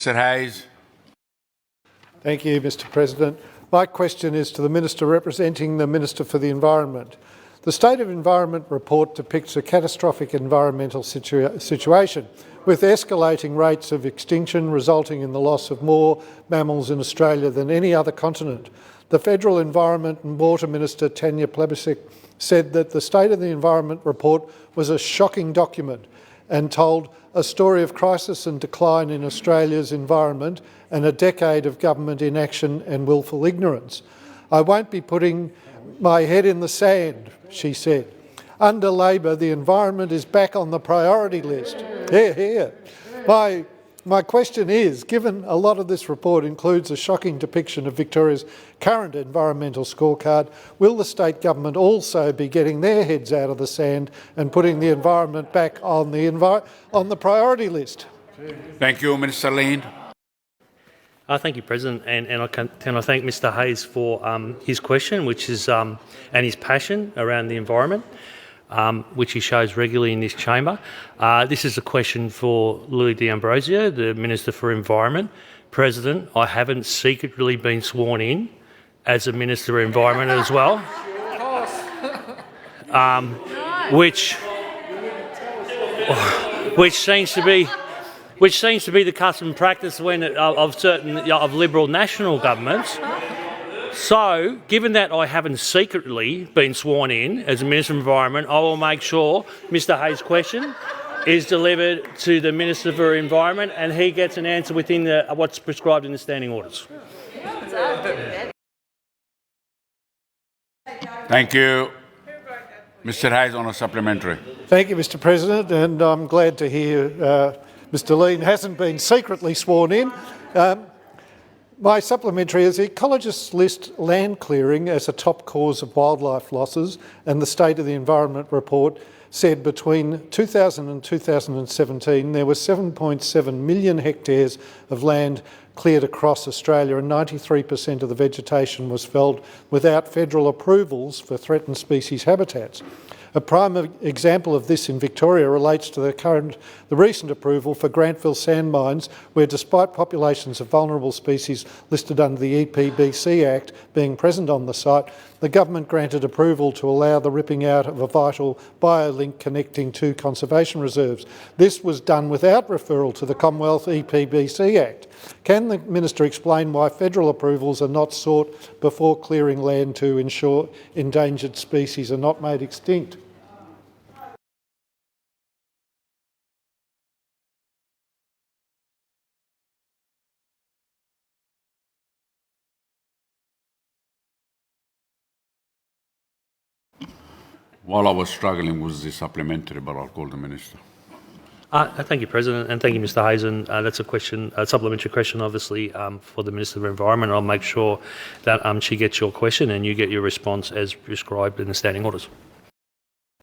Mr Hayes. Thank you, Mr President. My question is to the Minister representing the Minister for the Environment. The State of Environment report depicts a catastrophic environmental situation, with escalating rates of extinction resulting in the loss of more mammals in Australia than any other continent. The Federal Environment and Water Minister, Tanya Plibersek, said that the State of the Environment report was a shocking document and told a story of crisis and decline in Australia's environment and a decade of government inaction and willful ignorance. I won't be putting my head in the sand, she said. Under Labor, the environment is back on the priority list. Hear, hear. My question is, given a lot of this report includes a shocking depiction of Victoria's current environmental scorecard, will the state government also be getting their heads out of the sand and putting the environment back on the priority list? Thank you, Minister Lane. Thank you, President, and I thank Mr Hayes for his question, which is and his passion around the environment, which he shows regularly in this chamber. This is a question for Lily D'Ambrosio, the Minister for Environment. President, I haven't secretly been sworn in as a Minister for Environment as well, which seems to be the custom and practice of Liberal national governments. So, given that I haven't secretly been sworn in as a Minister of Environment, I will make sure Mr Hayes' question is delivered to the Minister for Environment and he gets an answer within what's prescribed in the standing orders. Thank you. Mr Hayes on a supplementary. Thank you, Mr President, and I'm glad to hear Mr Lean hasn't been secretly sworn in. My supplementary is ecologists list land clearing as a top cause of wildlife losses, and the State of the Environment report said between 2000 and 2017 there were 7.7 million hectares of land cleared across Australia and 93% of the vegetation was felled without federal approvals for threatened species habitats. A prime example of this in Victoria relates to the recent approval for Grantville sand mines, where despite populations of vulnerable species listed under the EPBC Act being present on the site, the government granted approval to allow the ripping out of a vital biolink connecting two conservation reserves. This was done without referral to the Commonwealth EPBC Act. Can the Minister explain why federal approvals are not sought before clearing land to ensure endangered species are not made extinct? While I was struggling with the supplementary, but I'll call the Minister. Thank you, President, and thank you, Mr Hayes. And that's a supplementary question, obviously, for the Minister of Environment. I'll make sure that she gets your question and you get your response as prescribed in the standing orders.